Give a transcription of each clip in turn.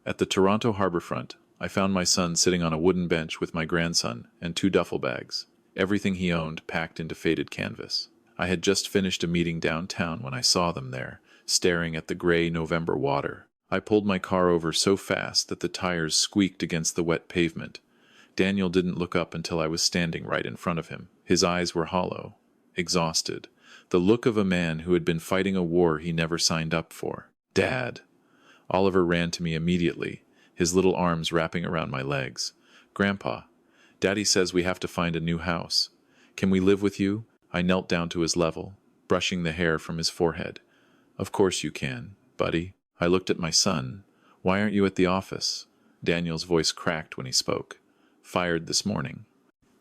At the Toronto Harbourfront, I found my son sitting on a wooden bench with my grandson and two duffel bags, everything he owned packed into faded canvas. I had just finished a meeting downtown when I saw them there, staring at the gray November water. I pulled my car over so fast that the tires squeaked against the wet pavement. Daniel didn't look up until I was standing right in front of him. His eyes were hollow, exhausted, the look of a man who had been fighting a war he never signed up for. "Dad!" Oliver ran to me immediately, his little arms wrapping around my legs. "Grandpa, Daddy says we have to find a new house. Can we live with you?" I knelt down to his level, brushing the hair from his forehead. "Of course you can, buddy." I looked at my son. "Why aren't you at the office?" Daniel's voice cracked when he spoke. "Fired this morning."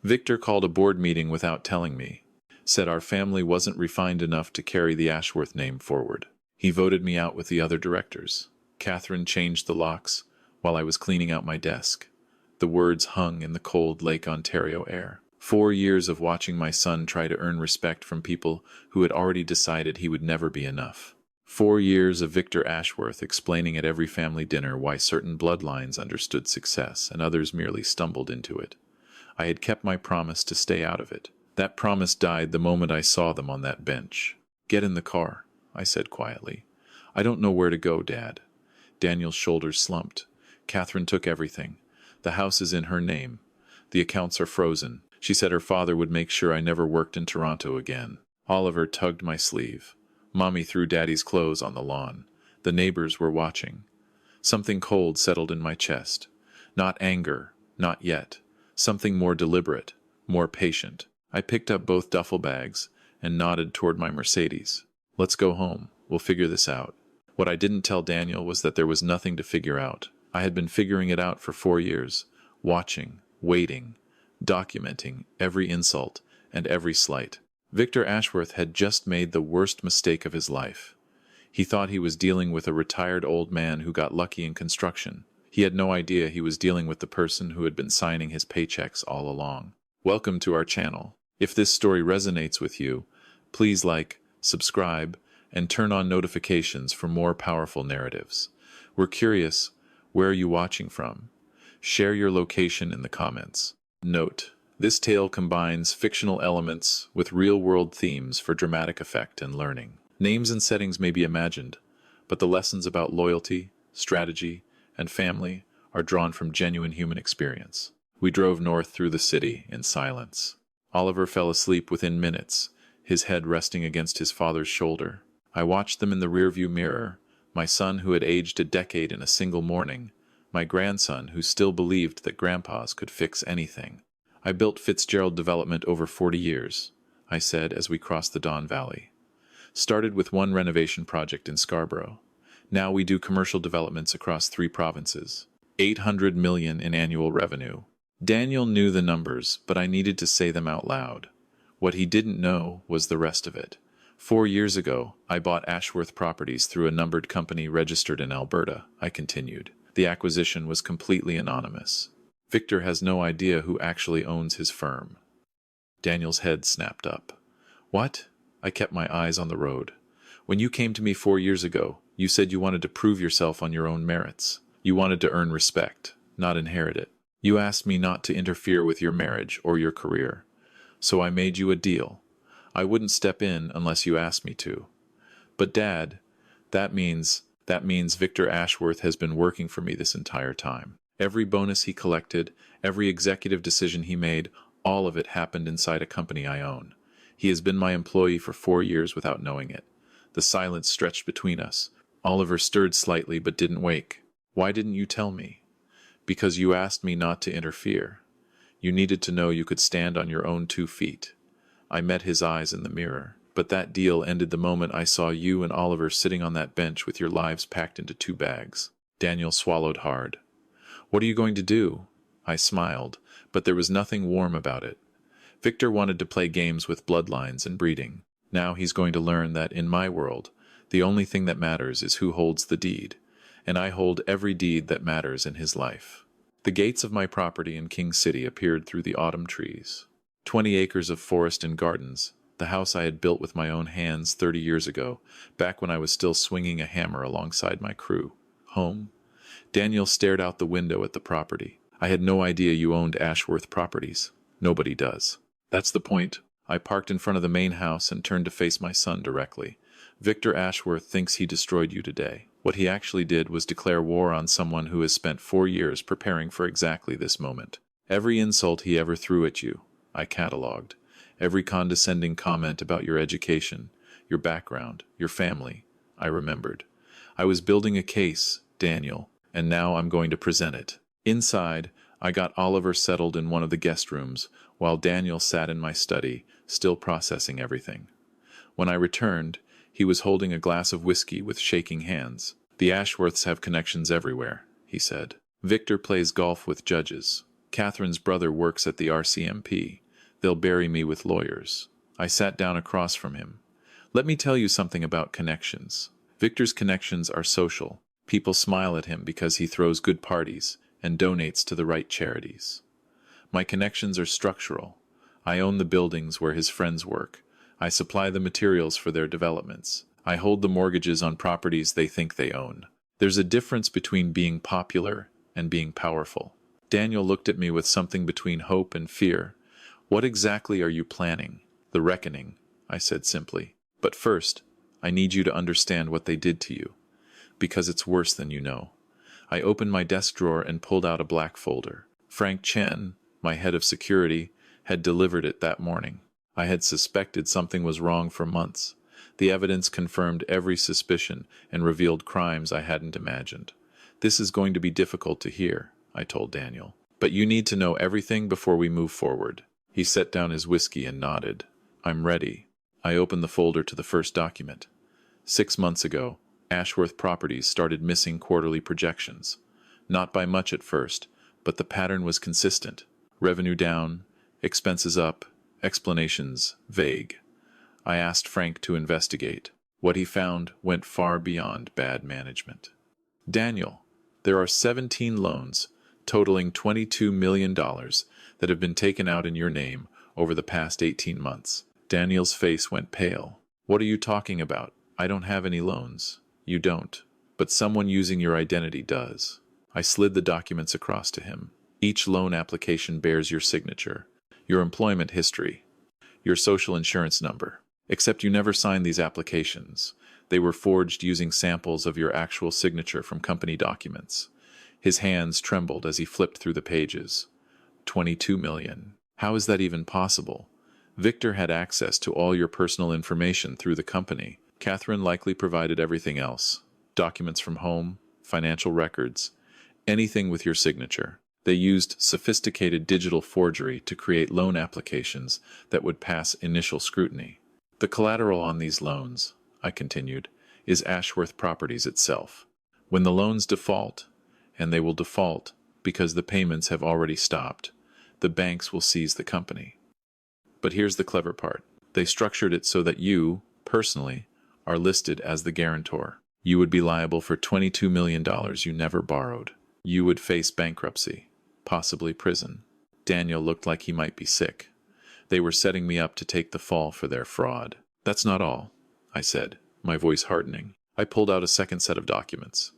Victor called a board meeting without telling me. Said our family wasn't refined enough to carry the Ashworth name forward. He voted me out with the other directors. Catherine changed the locks while I was cleaning out my desk. The words hung in the cold Lake Ontario air. 4 years of watching my son try to earn respect from people who had already decided he would never be enough. 4 years of Victor Ashworth explaining at every family dinner why certain bloodlines understood success and others merely stumbled into it. I had kept my promise to stay out of it. That promise died the moment I saw them on that bench. "Get in the car," I said quietly. "I don't know where to go, Dad." Daniel's shoulders slumped. "Catherine took everything. The house is in her name. The accounts are frozen. She said her father would make sure I never worked in Toronto again." Oliver tugged my sleeve. Mommy threw Daddy's clothes on the lawn. The neighbors were watching. Something cold settled in my chest. Not anger, not yet. Something more deliberate, more patient. I picked up both duffel bags and nodded toward my Mercedes. "Let's go home. We'll figure this out." What I didn't tell Daniel was that there was nothing to figure out. I had been figuring it out for 4 years, watching, waiting, documenting every insult and every slight. Victor Ashworth had just made the worst mistake of his life. He thought he was dealing with a retired old man who got lucky in construction. He had no idea he was dealing with the person who had been signing his paychecks all along. Welcome to our channel. If this story resonates with you, please like, subscribe, and turn on notifications for more powerful narratives. We're curious, where are you watching from? Share your location in the comments. Note: this tale combines fictional elements with real-world themes for dramatic effect and learning. Names and settings may be imagined, but the lessons about loyalty, strategy, and family are drawn from genuine human experience. We drove north through the city in silence. Oliver fell asleep within minutes, his head resting against his father's shoulder. I watched them in the rearview mirror, my son who had aged a decade in a single morning, my grandson who still believed that grandpas could fix anything. "I built Fitzgerald Development over 40 years, I said as we crossed the Don Valley. "Started with one renovation project in Scarborough. Now we do commercial developments across 3 provinces. 800 million in annual revenue." Daniel knew the numbers, but I needed to say them out loud. What he didn't know was the rest of it. 4 years ago, I bought Ashworth Properties through a numbered company registered in Alberta, I continued. The acquisition was completely anonymous. Victor has no idea who actually owns his firm. Daniel's head snapped up. "What?" I kept my eyes on the road. "When you came to me 4 years ago, you said you wanted to prove yourself on your own merits. You wanted to earn respect, not inherit it. You asked me not to interfere with your marriage or your career. So I made you a deal. I wouldn't step in unless you asked me to. But Dad, that means Victor Ashworth has been working for me this entire time. Every bonus he collected, every executive decision he made, all of it happened inside a company I own. He has been my employee for 4 years without knowing it." The silence stretched between us. Oliver stirred slightly but didn't wake. "Why didn't you tell me?" "Because you asked me not to interfere. You needed to know you could stand on your own 2 feet. I met his eyes in the mirror. But that deal ended the moment I saw you and Oliver sitting on that bench with your lives packed into 2 bags. Daniel swallowed hard. "What are you going to do?" I smiled, but there was nothing warm about it. Victor wanted to play games with bloodlines and breeding. Now he's going to learn that, in my world, the only thing that matters is who holds the deed, and I hold every deed that matters in his life. The gates of my property in King City appeared through the autumn trees. 20 acres of forest and gardens, the house I had built with my own hands 30 years ago, back when I was still swinging a hammer alongside my crew. Home? Daniel stared out the window at the property. I had no idea you owned Ashworth Properties. Nobody does. That's the point. I parked in front of the main house and turned to face my son directly. Victor Ashworth thinks he destroyed you today. What he actually did was declare war on someone who has spent 4 years preparing for exactly this moment. Every insult he ever threw at you, I catalogued. Every condescending comment about your education, your background, your family, I remembered. I was building a case, Daniel, and now I'm going to present it. Inside, I got Oliver settled in one of the guest rooms, while Daniel sat in my study, still processing everything. When I returned, he was holding a glass of whiskey with shaking hands. The Ashworths have connections everywhere, he said. Victor plays golf with judges. Catherine's brother works at the RCMP. They'll bury me with lawyers. I sat down across from him. Let me tell you something about connections. Victor's connections are social. People smile at him because he throws good parties and donates to the right charities. My connections are structural. I own the buildings where his friends work. I supply the materials for their developments. I hold the mortgages on properties they think they own. There's a difference between being popular and being powerful. Daniel looked at me with something between hope and fear. What exactly are you planning? The reckoning, I said simply. But first, I need you to understand what they did to you, because it's worse than you know. I opened my desk drawer and pulled out a black folder. Frank Chen, my head of security, had delivered it that morning. I had suspected something was wrong for months. The evidence confirmed every suspicion and revealed crimes I hadn't imagined. This is going to be difficult to hear, I told Daniel. But you need to know everything before we move forward. He set down his whiskey and nodded. I'm ready. I opened the folder to the first document. 6 months ago, Ashworth Properties started missing quarterly projections. Not by much at first, but the pattern was consistent. Revenue down, expenses up, explanations vague. I asked Frank to investigate. What he found went far beyond bad management. Daniel, there are 17 loans, totaling $22 million, that have been taken out in your name over the past 18 months. Daniel's face went pale. What are you talking about? I don't have any loans. You don't. But someone using your identity does. I slid the documents across to him. Each loan application bears your signature, your employment history, your social insurance number. Except you never signed these applications. They were forged using samples of your actual signature from company documents. His hands trembled as he flipped through the pages. 22 million. How is that even possible? Victor had access to all your personal information through the company. Catherine likely provided everything else. Documents from home, financial records, anything with your signature. They used sophisticated digital forgery to create loan applications that would pass initial scrutiny. The collateral on these loans, I continued, is Ashworth Properties itself. When the loans default, and they will default because the payments have already stopped, the banks will seize the company. But here's the clever part. They structured it so that you, personally, are listed as the guarantor. You would be liable for $22 million you never borrowed. You would face bankruptcy, possibly prison. Daniel looked like he might be sick. They were setting me up to take the fall for their fraud. That's not all, I said, my voice hardening. I pulled out a second set of documents.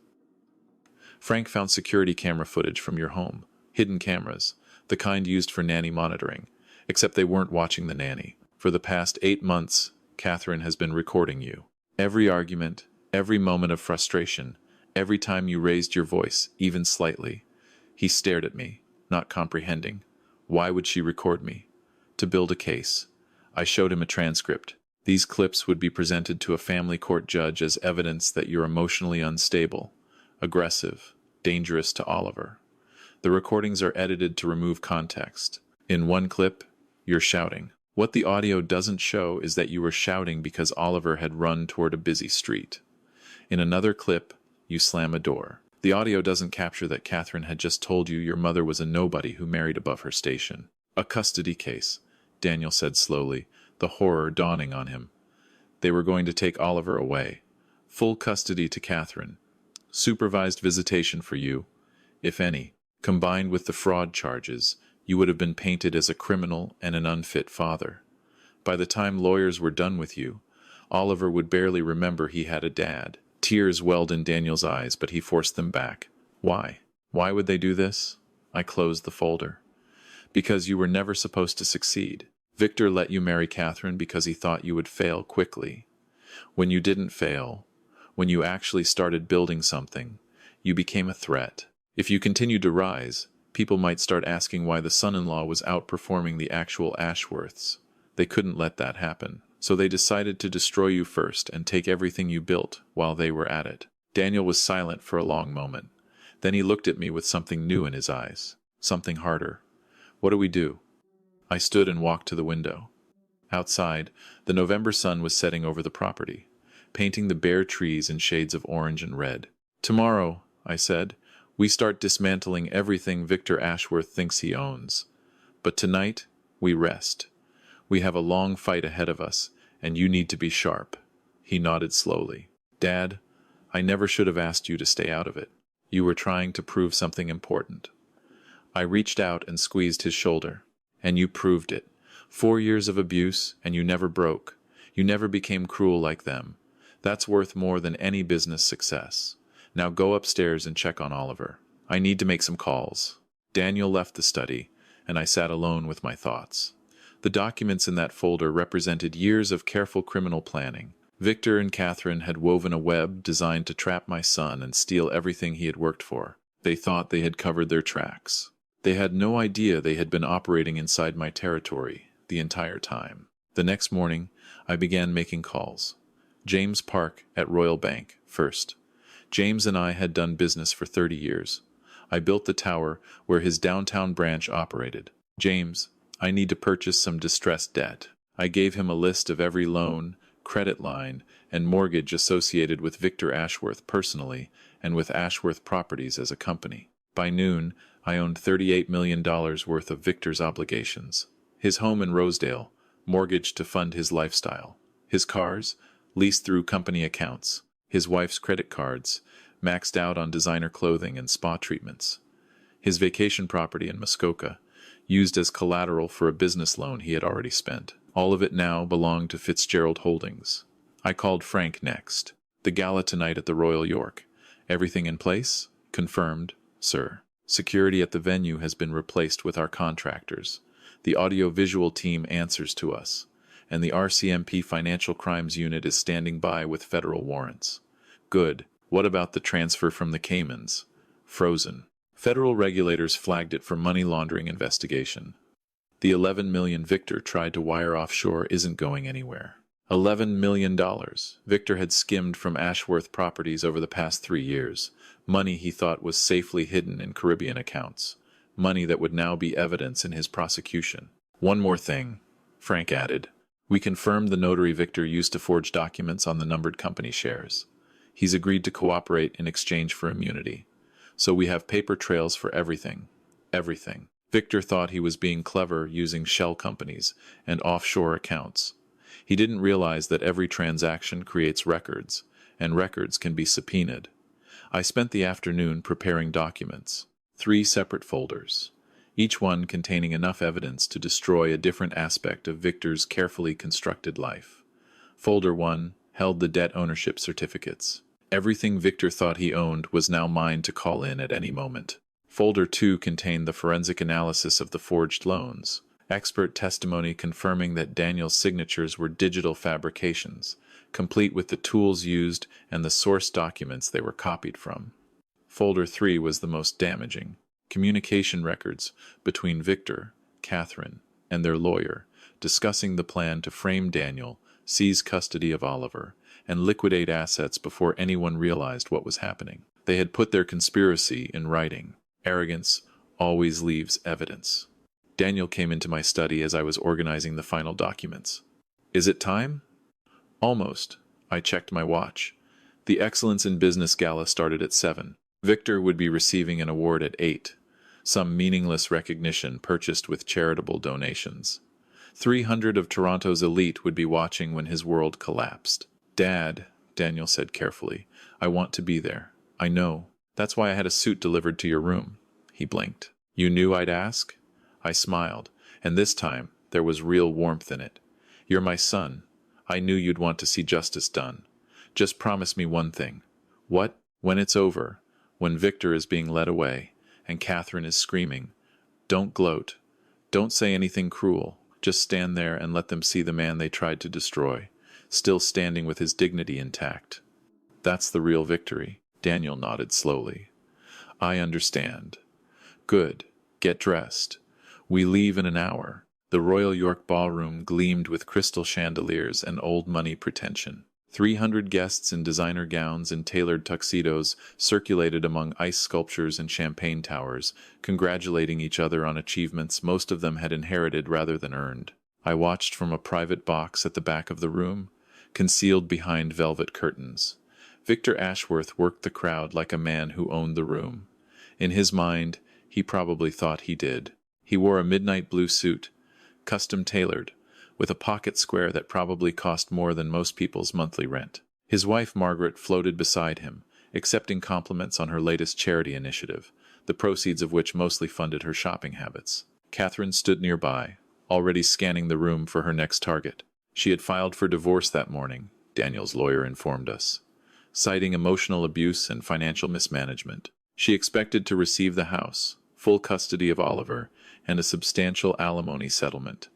Frank found security camera footage from your home, hidden cameras, the kind used for nanny monitoring, except they weren't watching the nanny. For the past 8 months, Catherine has been recording you. Every argument, every moment of frustration, every time you raised your voice, even slightly. He stared at me, not comprehending. Why would she record me? To build a case. I showed him a transcript. These clips would be presented to a family court judge as evidence that you're emotionally unstable, aggressive, dangerous to Oliver. The recordings are edited to remove context. In one clip, you're shouting. What the audio doesn't show is that you were shouting because Oliver had run toward a busy street. In another clip, you slam a door. The audio doesn't capture that Catherine had just told you your mother was a nobody who married above her station. A custody case, Daniel said slowly, the horror dawning on him. They were going to take Oliver away. Full custody to Catherine. Supervised visitation for you, if any. Combined with the fraud charges, you would have been painted as a criminal and an unfit father. By the time lawyers were done with you, Oliver would barely remember he had a dad. Tears welled in Daniel's eyes, but he forced them back. Why? Why would they do this? I closed the folder. Because you were never supposed to succeed. Victor let you marry Catherine because he thought you would fail quickly. When you didn't fail, when you actually started building something, you became a threat. If you continued to rise, people might start asking why the son-in-law was outperforming the actual Ashworths. They couldn't let that happen. So they decided to destroy you first and take everything you built while they were at it. Daniel was silent for a long moment. Then he looked at me with something new in his eyes. Something harder. What do we do? I stood and walked to the window. Outside, the November sun was setting over the property, painting the bare trees in shades of orange and red. Tomorrow, I said, we start dismantling everything Victor Ashworth thinks he owns. But tonight, we rest. We have a long fight ahead of us, and you need to be sharp. He nodded slowly. Dad, I never should have asked you to stay out of it. You were trying to prove something important. I reached out and squeezed his shoulder. And you proved it. 4 years of abuse, and you never broke. You never became cruel like them. That's worth more than any business success. Now go upstairs and check on Oliver. I need to make some calls. Daniel left the study, and I sat alone with my thoughts. The documents in that folder represented years of careful criminal planning. Victor and Catherine had woven a web designed to trap my son and steal everything he had worked for. They thought they had covered their tracks. They had no idea they had been operating inside my territory the entire time. The next morning, I began making calls. James Park at Royal Bank, first. James and I had done business for 30 years. I built the tower where his downtown branch operated. James, I need to purchase some distressed debt. I gave him a list of every loan, credit line, and mortgage associated with Victor Ashworth personally and with Ashworth Properties as a company. By noon, I owned $38 million worth of Victor's obligations. His home in Rosedale, mortgaged to fund his lifestyle. His cars, leased through company accounts. His wife's credit cards, maxed out on designer clothing and spa treatments. His vacation property in Muskoka, used as collateral for a business loan he had already spent. All of it now belonged to Fitzgerald Holdings. I called Frank next. The gala tonight at the Royal York. Everything in place? Confirmed, sir. Security at the venue has been replaced with our contractors. The audio-visual team answers to us, and the RCMP Financial Crimes Unit is standing by with federal warrants. Good. What about the transfer from the Caymans? Frozen. Federal regulators flagged it for money laundering investigation. The $11 million Victor tried to wire offshore isn't going anywhere. $11 million. Victor had skimmed from Ashworth Properties over the past 3 years. Money he thought was safely hidden in Caribbean accounts. Money that would now be evidence in his prosecution. One more thing, Frank added. We confirmed the notary Victor used to forge documents on the numbered company shares. He's agreed to cooperate in exchange for immunity. So we have paper trails for everything. Everything. Victor thought he was being clever using shell companies and offshore accounts. He didn't realize that every transaction creates records, and records can be subpoenaed. I spent the afternoon preparing documents. 3 separate folders, each one containing enough evidence to destroy a different aspect of Victor's carefully constructed life. Folder 1 held the debt ownership certificates. Everything Victor thought he owned was now mine to call in at any moment. Folder 2 contained the forensic analysis of the forged loans, expert testimony confirming that Daniel's signatures were digital fabrications, complete with the tools used and the source documents they were copied from. Folder 3 was the most damaging. Communication records between Victor, Catherine, and their lawyer, discussing the plan to frame Daniel, seize custody of Oliver, and liquidate assets before anyone realized what was happening. They had put their conspiracy in writing. Arrogance always leaves evidence. Daniel came into my study as I was organizing the final documents. Is it time? Almost. I checked my watch. The Excellence in Business Gala started at 7. Victor would be receiving an award at 8. Some meaningless recognition purchased with charitable donations. 300 of Toronto's elite would be watching when his world collapsed. Dad, Daniel said carefully, I want to be there. I know. That's why I had a suit delivered to your room. He blinked. You knew I'd ask? I smiled, and this time there was real warmth in it. You're my son. I knew you'd want to see justice done. Just promise me one thing. What? When it's over, when Victor is being led away, and Catherine is screaming, "Don't gloat. Don't say anything cruel. Just stand there and let them see the man they tried to destroy, still standing with his dignity intact. That's the real victory." Daniel nodded slowly. "I understand. Good. Get dressed. We leave in an hour." The Royal York ballroom gleamed with crystal chandeliers and old money pretension. 300 guests in designer gowns and tailored tuxedos circulated among ice sculptures and champagne towers, congratulating each other on achievements most of them had inherited rather than earned. I watched from a private box at the back of the room, concealed behind velvet curtains. Victor Ashworth worked the crowd like a man who owned the room. In his mind, he probably thought he did. He wore a midnight blue suit, custom-tailored, with a pocket square that probably cost more than most people's monthly rent. His wife Margaret floated beside him, accepting compliments on her latest charity initiative, the proceeds of which mostly funded her shopping habits. Catherine stood nearby, already scanning the room for her next target. She had filed for divorce that morning, Daniel's lawyer informed us, citing emotional abuse and financial mismanagement. She expected to receive the house, full custody of Oliver, and a substantial alimony settlement.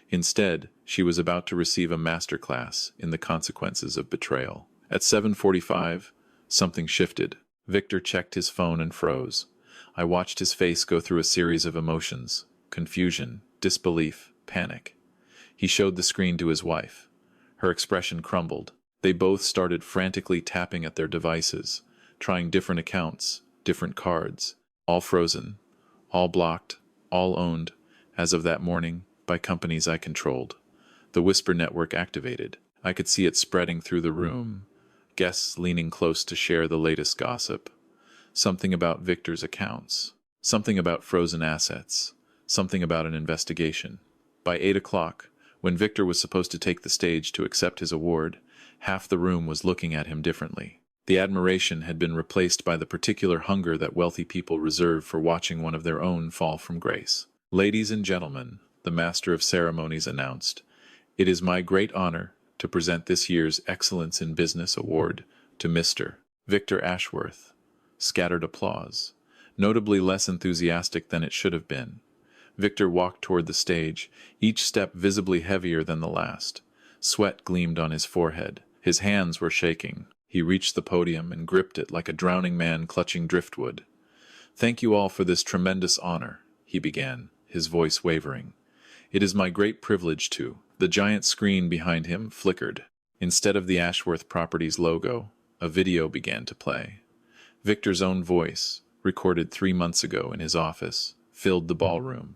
Instead, she was about to receive a masterclass in the consequences of betrayal. At 7:45, something shifted. Victor checked his phone and froze. I watched his face go through a series of emotions: confusion, disbelief, panic. He showed the screen to his wife. Her expression crumbled. They both started frantically tapping at their devices, trying different accounts, different cards, all frozen, all blocked, all owned, as of that morning, by companies I controlled. The Whisper network activated. I could see it spreading through the room, guests leaning close to share the latest gossip. Something about Victor's accounts, something about frozen assets, something about an investigation. By 8 o'clock, when Victor was supposed to take the stage to accept his award, half the room was looking at him differently. The admiration had been replaced by the particular hunger that wealthy people reserve for watching one of their own fall from grace. "Ladies and gentlemen," the Master of Ceremonies announced, "it is my great honor to present this year's Excellence in Business Award to Mr. Victor Ashworth." Scattered applause, notably less enthusiastic than it should have been. Victor walked toward the stage, each step visibly heavier than the last. Sweat gleamed on his forehead. His hands were shaking. He reached the podium and gripped it like a drowning man clutching driftwood. "Thank you all for this tremendous honor," he began, his voice wavering. "It is my great privilege to—" The giant screen behind him flickered. Instead of the Ashworth Properties logo, a video began to play. Victor's own voice, recorded 3 months ago in his office, filled the ballroom.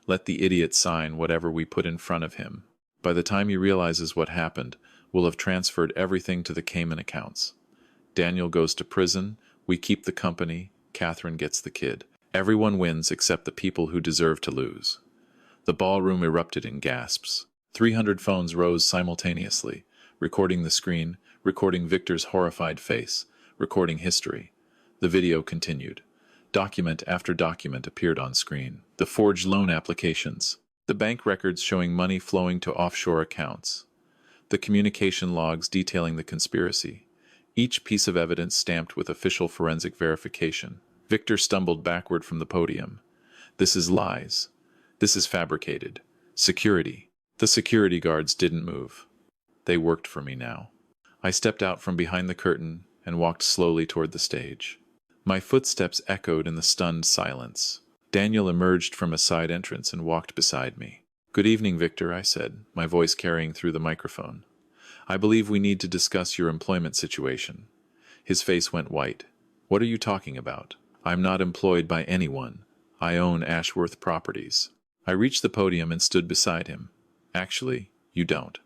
"Let the idiot sign whatever we put in front of him. By the time he realizes what happened, we'll have transferred everything to the Cayman accounts. Daniel goes to prison, we keep the company, Catherine gets the kid. Everyone wins except the people who deserve to lose." The ballroom erupted in gasps. 300 phones rose simultaneously, recording the screen, recording Victor's horrified face, recording history. The video continued. Document after document appeared on screen. The forged loan applications, the bank records showing money flowing to offshore accounts, the communication logs detailing the conspiracy, each piece of evidence stamped with official forensic verification. Victor stumbled backward from the podium. "This is lies. This is fabricated. Security." The security guards didn't move. They worked for me now. I stepped out from behind the curtain and walked slowly toward the stage. My footsteps echoed in the stunned silence. Daniel emerged from a side entrance and walked beside me. "Good evening, Victor," I said, my voice carrying through the microphone. "I believe we need to discuss your employment situation." His face went white. "What are you talking about? I'm not employed by anyone. I own Ashworth Properties." I reached the podium and stood beside him. "Actually, you don't."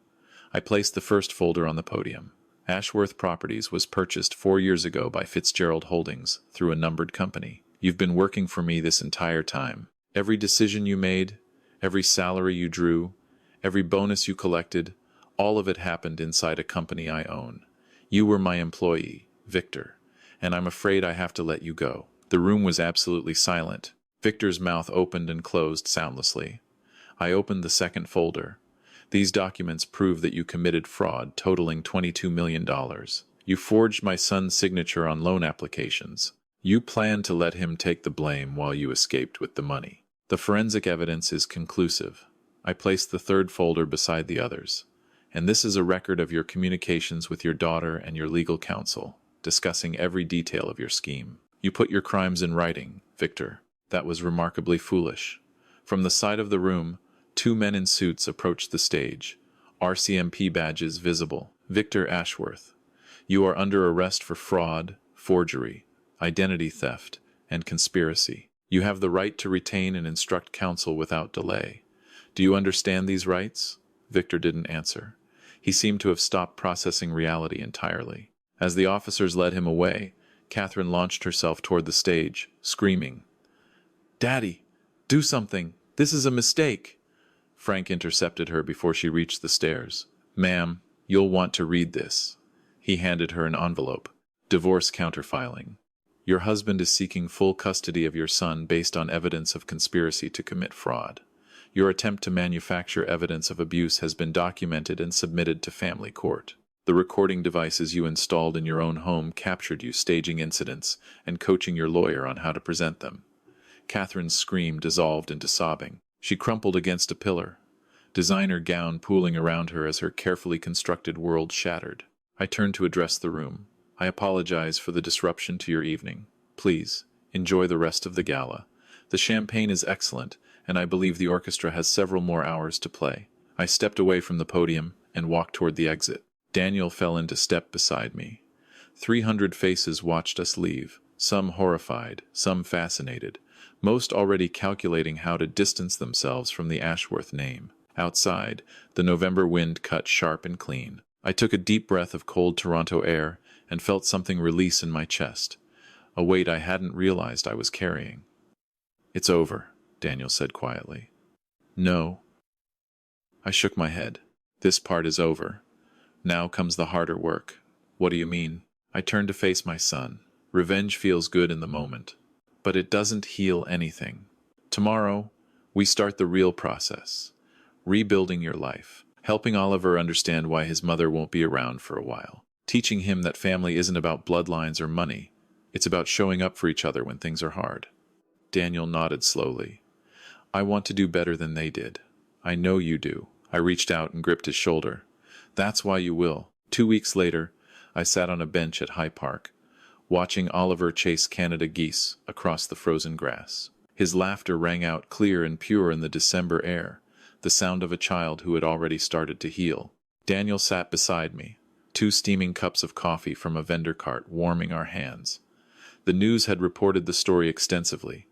I placed the first folder on the podium. "Ashworth Properties was purchased 4 years ago by Fitzgerald Holdings through a numbered company. You've been working for me this entire time. Every decision you made, every salary you drew, every bonus you collected, all of it happened inside a company I own. You were my employee, Victor, and I'm afraid I have to let you go." The room was absolutely silent. Victor's mouth opened and closed soundlessly. I opened the second folder. "These documents prove that you committed fraud totaling $22 million. You forged my son's signature on loan applications, You planned to let him take the blame while you escaped with the money. The forensic evidence is conclusive. I placed the third folder beside the others, and this is a record of your communications with your daughter and your legal counsel, discussing every detail of your scheme. You put your crimes in writing, Victor. That was remarkably foolish. From the side of the room, two men in suits approached the stage, RCMP badges visible. Victor Ashworth, you are under arrest for fraud, forgery, identity theft, and conspiracy. You have the right to retain and instruct counsel without delay. Do you understand these rights? Victor didn't answer. He seemed to have stopped processing reality entirely. As the officers led him away, Catherine launched herself toward the stage, screaming, "Daddy, do something! This is a mistake!" Frank intercepted her before she reached the stairs. "Ma'am, you'll want to read this." He handed her an envelope. Divorce counterfiling. Your husband is seeking full custody of your son based on evidence of conspiracy to commit fraud. Your attempt to manufacture evidence of abuse has been documented and submitted to family court. The recording devices you installed in your own home captured you staging incidents and coaching your lawyer on how to present them. Catherine's scream dissolved into sobbing. She crumpled against a pillar, designer gown pooling around her as her carefully constructed world shattered. I turned to address the room. I apologize for the disruption to your evening. Please, enjoy the rest of the gala. The champagne is excellent, and I believe the orchestra has several more hours to play. I stepped away from the podium and walked toward the exit. Daniel fell into step beside me. 300 faces watched us leave, some horrified, some fascinated, most already calculating how to distance themselves from the Ashworth name. Outside, the November wind cut sharp and clean. I took a deep breath of cold Toronto air and felt something release in my chest, a weight I hadn't realized I was carrying. "It's over," Daniel said quietly. "No." I shook my head. "This part is over. Now comes the harder work." "What do you mean?" I turned to face my son. "Revenge feels good in the moment, but it doesn't heal anything. Tomorrow, we start the real process, rebuilding your life, helping Oliver understand why his mother won't be around for a while. Teaching him that family isn't about bloodlines or money. It's about showing up for each other when things are hard." Daniel nodded slowly. "I want to do better than they did. I know you do." I reached out and gripped his shoulder. "That's why you will." 2 weeks later, I sat on a bench at High Park, watching Oliver chase Canada geese across the frozen grass. His laughter rang out clear and pure in the December air, the sound of a child who had already started to heal. Daniel sat beside me, 2 steaming cups of coffee from a vendor cart warming our hands. The news had reported the story extensively.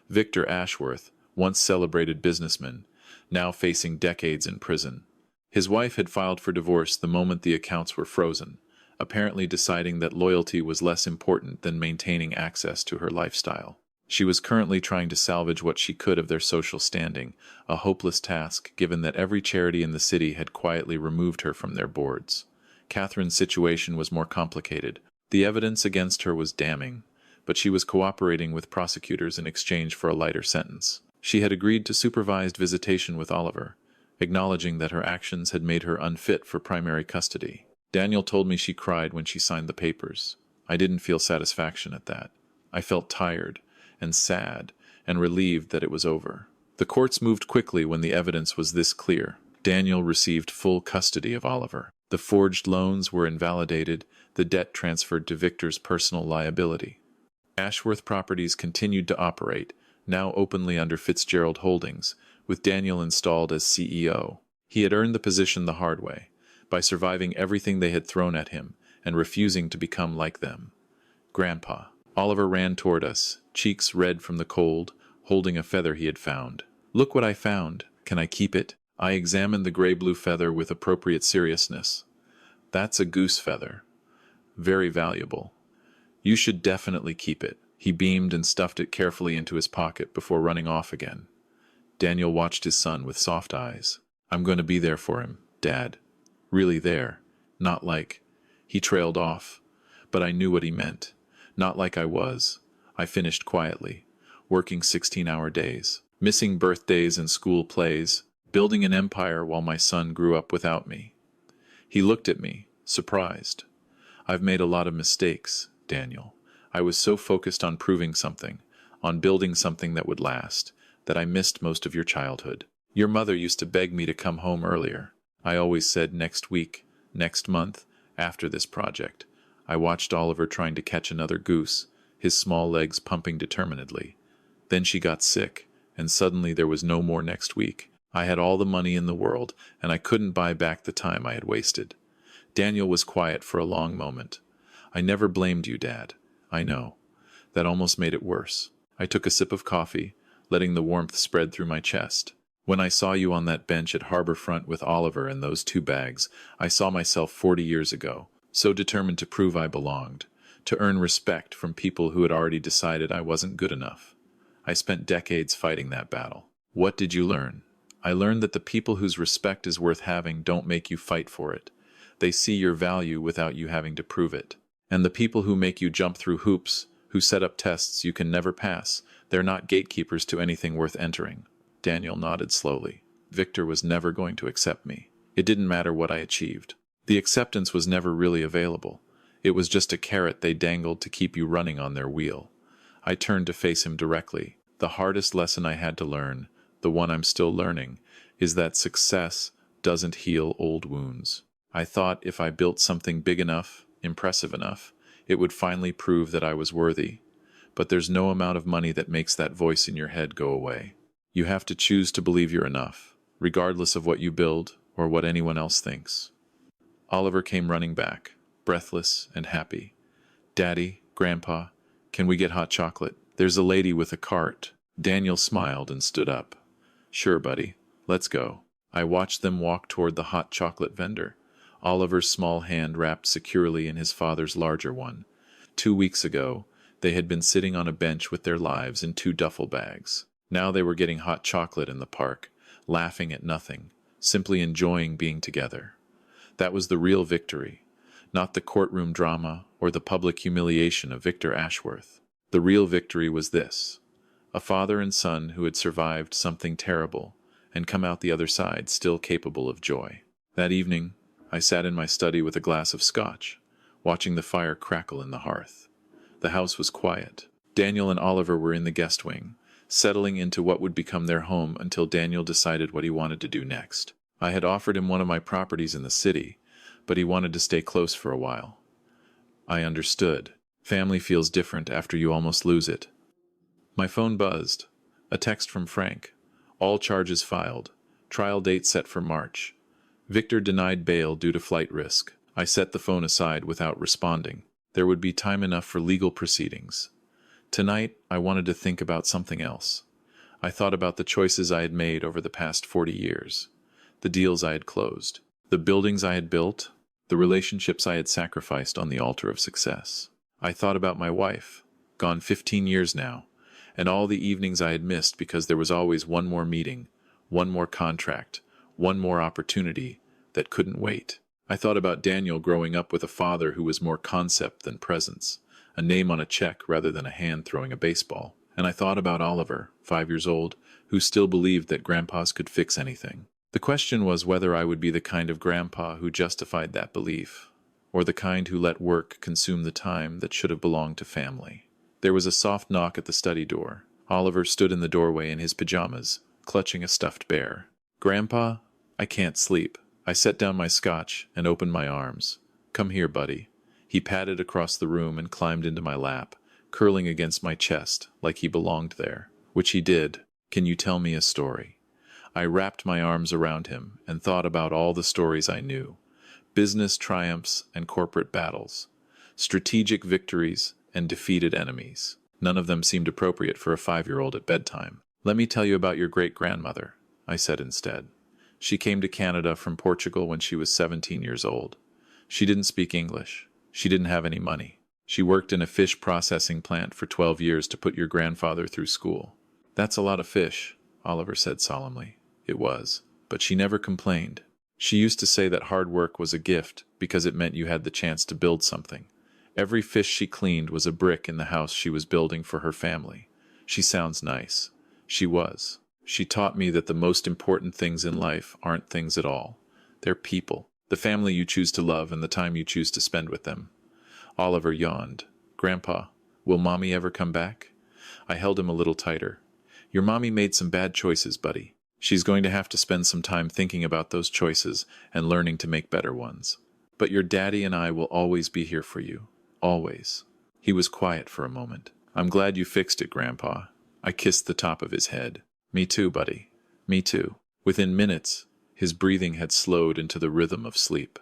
Victor Ashworth, once celebrated businessman, now facing decades in prison. His wife had filed for divorce the moment the accounts were frozen, apparently deciding that loyalty was less important than maintaining access to her lifestyle. She was currently trying to salvage what she could of their social standing, a hopeless task given that every charity in the city had quietly removed her from their boards. Catherine's situation was more complicated. The evidence against her was damning, but she was cooperating with prosecutors in exchange for a lighter sentence. She had agreed to supervised visitation with Oliver, acknowledging that her actions had made her unfit for primary custody. Daniel told me she cried when she signed the papers. I didn't feel satisfaction at that. I felt tired and sad and relieved that it was over. The courts moved quickly when the evidence was this clear. Daniel received full custody of Oliver. The forged loans were invalidated, the debt transferred to Victor's personal liability. Ashworth Properties continued to operate, now openly under Fitzgerald Holdings, with Daniel installed as CEO. He had earned the position the hard way, by surviving everything they had thrown at him and refusing to become like them. "Grandpa." Oliver ran toward us, cheeks red from the cold, holding a feather he had found. "Look what I found. Can I keep it?" I examined the gray-blue feather with appropriate seriousness. "That's a goose feather. Very valuable. You should definitely keep it." He beamed and stuffed it carefully into his pocket before running off again. Daniel watched his son with soft eyes. "I'm going to be there for him, Dad. Really there. Not like..." He trailed off, but I knew what he meant. Not like I was. I finished quietly, working 16-hour days, missing birthdays and school plays, building an empire while my son grew up without me. He looked at me, surprised. "I've made a lot of mistakes, Daniel. I was so focused on proving something, on building something that would last, that I missed most of your childhood. Your mother used to beg me to come home earlier. I always said next week, next month, after this project. I watched Oliver trying to catch another goose, his small legs pumping determinedly. Then she got sick, and suddenly there was no more next week. I had all the money in the world, and I couldn't buy back the time I had wasted. Daniel was quiet for a long moment. I never blamed you, Dad. I know. That almost made it worse. I took a sip of coffee, letting the warmth spread through my chest. When I saw you on that bench at Harbourfront with Oliver and those 2 bags, I saw myself 40 years ago, so determined to prove I belonged, to earn respect from people who had already decided I wasn't good enough. I spent decades fighting that battle. What did you learn? I learned that the people whose respect is worth having don't make you fight for it. They see your value without you having to prove it. And the people who make you jump through hoops, who set up tests you can never pass, they're not gatekeepers to anything worth entering. Daniel nodded slowly. Victor was never going to accept me. It didn't matter what I achieved. The acceptance was never really available. It was just a carrot they dangled to keep you running on their wheel. I turned to face him directly. The hardest lesson I had to learn, the one I'm still learning, is that success doesn't heal old wounds. I thought if I built something big enough, impressive enough, it would finally prove that I was worthy. But there's no amount of money that makes that voice in your head go away. You have to choose to believe you're enough, regardless of what you build or what anyone else thinks. Oliver came running back, breathless and happy. Daddy, Grandpa, can we get hot chocolate? There's a lady with a cart. Daniel smiled and stood up. Sure, buddy. Let's go. I watched them walk toward the hot chocolate vendor, Oliver's small hand wrapped securely in his father's larger one. 2 weeks ago, they had been sitting on a bench with their lives in 2 duffel bags. Now they were getting hot chocolate in the park, laughing at nothing, simply enjoying being together. That was the real victory, not the courtroom drama or the public humiliation of Victor Ashworth. The real victory was this: a father and son who had survived something terrible and come out the other side still capable of joy. That evening, I sat in my study with a glass of scotch, watching the fire crackle in the hearth. The house was quiet. Daniel and Oliver were in the guest wing, settling into what would become their home until Daniel decided what he wanted to do next. I had offered him one of my properties in the city, but he wanted to stay close for a while. I understood. Family feels different after you almost lose it. My phone buzzed. A text from Frank. All charges filed. Trial date set for March. Victor denied bail due to flight risk. I set the phone aside without responding. There would be time enough for legal proceedings. Tonight, I wanted to think about something else. I thought about the choices I had made over the past 40 years, the deals I had closed, the buildings I had built, the relationships I had sacrificed on the altar of success. I thought about my wife, gone 15 years now, and all the evenings I had missed because there was always one more meeting, one more contract, one more opportunity that couldn't wait. I thought about Daniel growing up with a father who was more concept than presence, a name on a check rather than a hand throwing a baseball. And I thought about Oliver, 5 years old, who still believed that grandpas could fix anything. The question was whether I would be the kind of grandpa who justified that belief, or the kind who let work consume the time that should have belonged to family. There was a soft knock at the study door. Oliver stood in the doorway in his pajamas, clutching a stuffed bear. "Grandpa, I can't sleep." I set down my scotch and opened my arms. "Come here, buddy." He padded across the room and climbed into my lap, curling against my chest like he belonged there, which he did. "Can you tell me a story?" I wrapped my arms around him and thought about all the stories I knew: business triumphs and corporate battles, strategic victories and defeated enemies. None of them seemed appropriate for a 5-year-old at bedtime. "Let me tell you about your great-grandmother," I said instead. "She came to Canada from Portugal when she was 17 years old. She didn't speak English. She didn't have any money. She worked in a fish processing plant for 12 years to put your grandfather through school." "That's a lot of fish," Oliver said solemnly. It was, but she never complained. She used to say that hard work was a gift because it meant you had the chance to build something. Every fish she cleaned was a brick in the house she was building for her family. She sounds nice. She was. She taught me that the most important things in life aren't things at all. They're people. The family you choose to love and the time you choose to spend with them. Oliver yawned. "Grandpa, Will Mommy ever come back? I held him a little tighter. Your mommy made some bad choices, buddy. She's going to have to spend some time thinking about those choices and learning to make better ones. But your daddy and I will always be here for you. Always. He was quiet for a moment. I'm glad you fixed it, Grandpa. I kissed the top of his head. Me too, buddy. Me too. Within minutes, his breathing had slowed into the rhythm of sleep.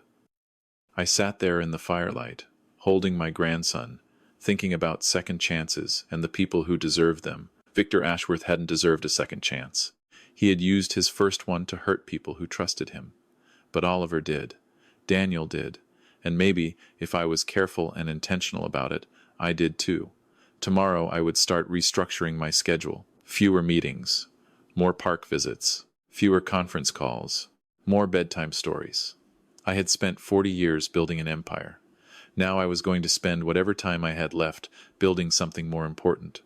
I sat there in the firelight, holding my grandson, thinking about second chances and the people who deserved them. Victor Ashworth hadn't deserved a second chance. He had used his first one to hurt people who trusted him. But Oliver did. Daniel did. And maybe, if I was careful and intentional about it, I did too. Tomorrow I would start restructuring my schedule. Fewer meetings, more park visits, fewer conference calls, more bedtime stories. I had spent 40 years building an empire. Now I was going to spend whatever time I had left building something more important.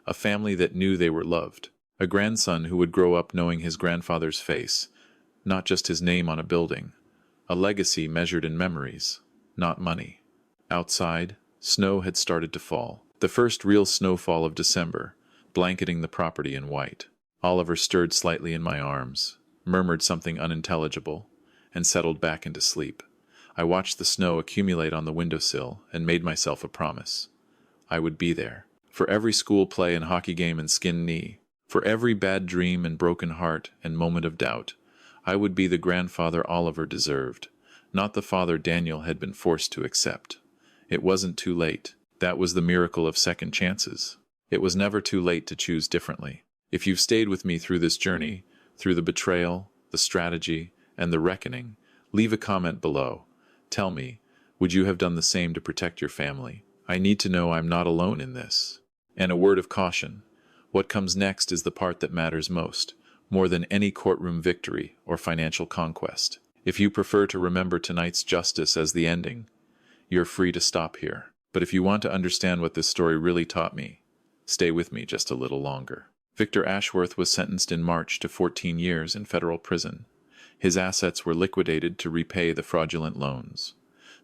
A family that knew they were loved. A grandson who would grow up knowing his grandfather's face, not just his name on a building. A legacy measured in memories, not money. Outside, snow had started to fall. The first real snowfall of December, blanketing the property in white. Oliver stirred slightly in my arms, murmured something unintelligible, and settled back into sleep. I watched the snow accumulate on the windowsill and made myself a promise. I would be there. For every school play and hockey game and skinned knee, for every bad dream and broken heart and moment of doubt, I would be the grandfather Oliver deserved, not the father Daniel had been forced to accept. It wasn't too late. That was the miracle of second chances. It was never too late to choose differently. If you've stayed with me through this journey, through the betrayal, the strategy, and the reckoning, leave a comment below. Tell me, would you have done the same to protect your family? I need to know I'm not alone in this. And a word of caution. What comes next is the part that matters most, more than any courtroom victory or financial conquest. If you prefer to remember tonight's justice as the ending, you're free to stop here. But if you want to understand what this story really taught me, stay with me just a little longer. Victor Ashworth was sentenced in March to 14 years in federal prison. His assets were liquidated to repay the fraudulent loans.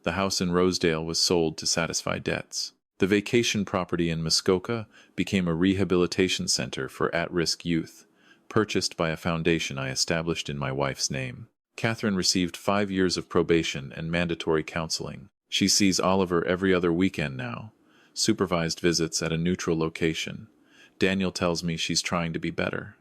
The house in Rosedale was sold to satisfy debts. The vacation property in Muskoka became a rehabilitation center for at-risk youth, purchased by a foundation I established in my wife's name. Catherine received 5 years of probation and mandatory counseling. She sees Oliver every other weekend now, supervised visits at a neutral location. Daniel tells me she's trying to be better.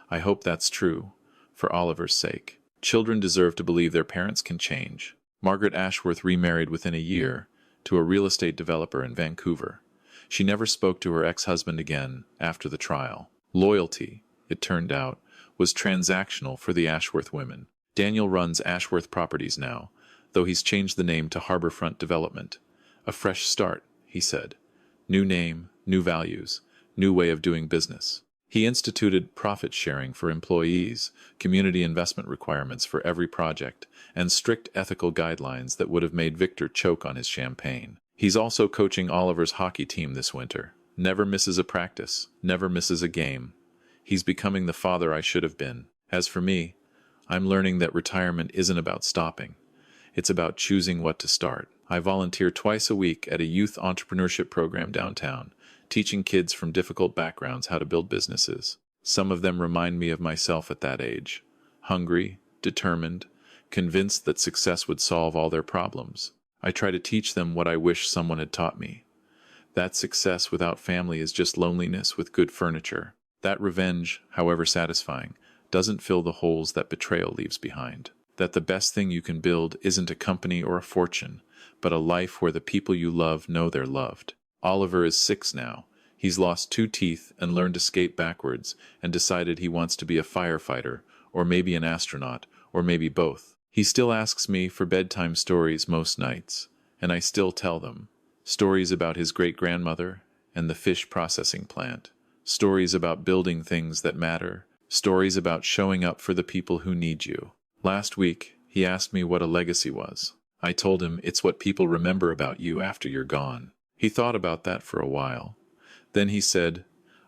I hope that's true, for Oliver's sake. Children deserve to believe their parents can change. Margaret Ashworth remarried within a year to a real estate developer in Vancouver. She never spoke to her ex-husband again after the trial. Loyalty, it turned out, was transactional for the Ashworth women. Daniel runs Ashworth Properties now, though he's changed the name to Harbourfront Development. A fresh start, he said. New name, new values, new way of doing business. He instituted profit sharing for employees, community investment requirements for every project, and strict ethical guidelines that would have made Victor choke on his champagne. He's also coaching Oliver's hockey team this winter. Never misses a practice, never misses a game. He's becoming the father I should have been. As for me, I'm learning that retirement isn't about stopping. It's about choosing what to start. I volunteer twice a week at a youth entrepreneurship program downtown, teaching kids from difficult backgrounds how to build businesses. Some of them remind me of myself at that age. Hungry, determined, convinced that success would solve all their problems. I try to teach them what I wish someone had taught me. That success without family is just loneliness with good furniture. That revenge, however satisfying, doesn't fill the holes that betrayal leaves behind. That the best thing you can build isn't a company or a fortune, but a life where the people you love know they're loved. Oliver is 6 now. He's lost 2 teeth and learned to skate backwards and decided he wants to be a firefighter, or maybe an astronaut, or maybe both. He still asks me for bedtime stories most nights, and I still tell them. Stories about his great-grandmother and the fish processing plant. Stories about building things that matter. Stories about showing up for the people who need you. Last week, he asked me what a legacy was. I told him it's what people remember about you after you're gone. He thought about that for a while. Then he said,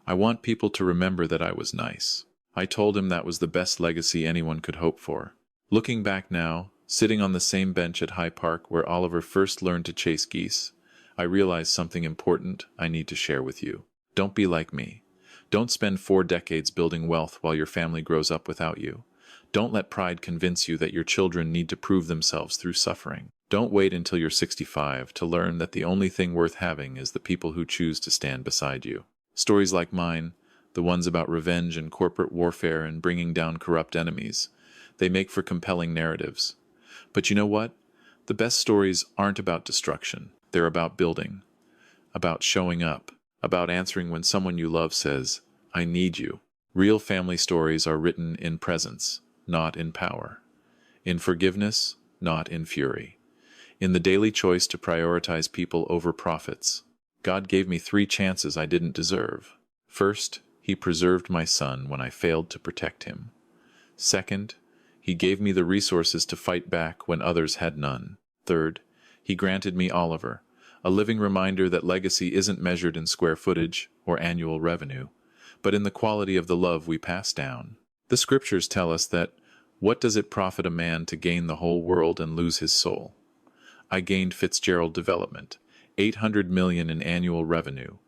I want people to remember that I was nice. I told him that was the best legacy anyone could hope for. Looking back now, sitting on the same bench at High Park where Oliver first learned to chase geese, I realized something important I need to share with you. Don't be like me. Don't spend 4 decades building wealth while your family grows up without you. Don't let pride convince you that your children need to prove themselves through suffering. Don't wait until you're 65 to learn that the only thing worth having is the people who choose to stand beside you. Stories like mine, the ones about revenge and corporate warfare and bringing down corrupt enemies, they make for compelling narratives. But you know what? The best stories aren't about destruction. They're about building, about showing up, about answering when someone you love says, "I need you." Real family stories are written in presence, not in power. In forgiveness, not in fury. In the daily choice to prioritize people over profits. God gave me 3 chances I didn't deserve. First, He preserved my son when I failed to protect him. Second, He gave me the resources to fight back when others had none. Third, He granted me Oliver, a living reminder that legacy isn't measured in square footage or annual revenue, but in the quality of the love we pass down. The scriptures tell us that, "What does it profit a man to gain the whole world and lose his soul?" I gained Fitzgerald Development, $800 million in annual revenue,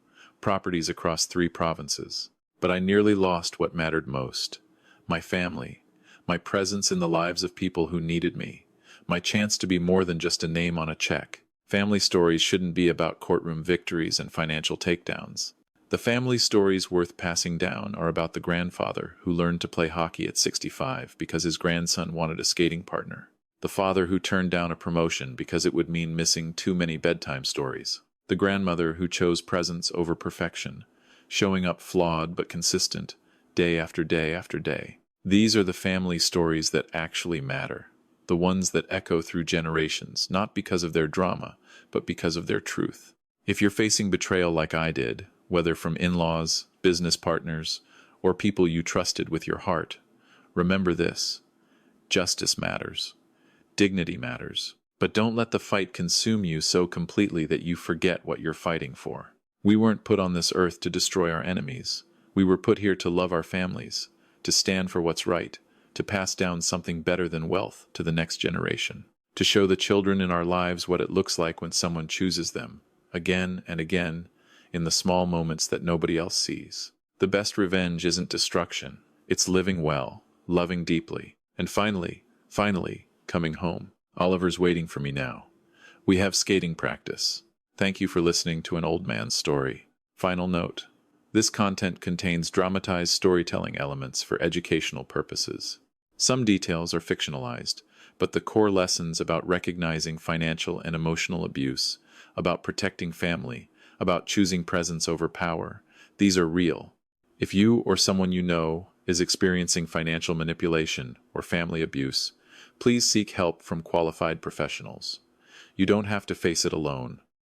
properties across 3 provinces. But I nearly lost what mattered most: my family, my presence in the lives of people who needed me, my chance to be more than just a name on a check. Family stories shouldn't be about courtroom victories and financial takedowns. The family stories worth passing down are about the grandfather who learned to play hockey at 65 because his grandson wanted a skating partner. The father who turned down a promotion because it would mean missing too many bedtime stories. The grandmother who chose presence over perfection, showing up flawed but consistent, day after day after day. These are the family stories that actually matter, the ones that echo through generations, not because of their drama, but because of their truth. If you're facing betrayal like I did, whether from in-laws, business partners, or people you trusted with your heart, remember this: justice matters. Dignity matters. But don't let the fight consume you so completely that you forget what you're fighting for. We weren't put on this earth to destroy our enemies. We were put here to love our families, to stand for what's right, to pass down something better than wealth to the next generation, to show the children in our lives what it looks like when someone chooses them, again and again, in the small moments that nobody else sees. The best revenge isn't destruction. It's living well, loving deeply, and finally, coming home. Oliver's waiting for me now. We have skating practice. Thank you for listening to an old man's story. Final note: this content contains dramatized storytelling elements for educational purposes. Some details are fictionalized, but the core lessons about recognizing financial and emotional abuse, about protecting family, about choosing presence over power, these are real. If you or someone you know is experiencing financial manipulation or family abuse, please seek help from qualified professionals. You don't have to face it alone.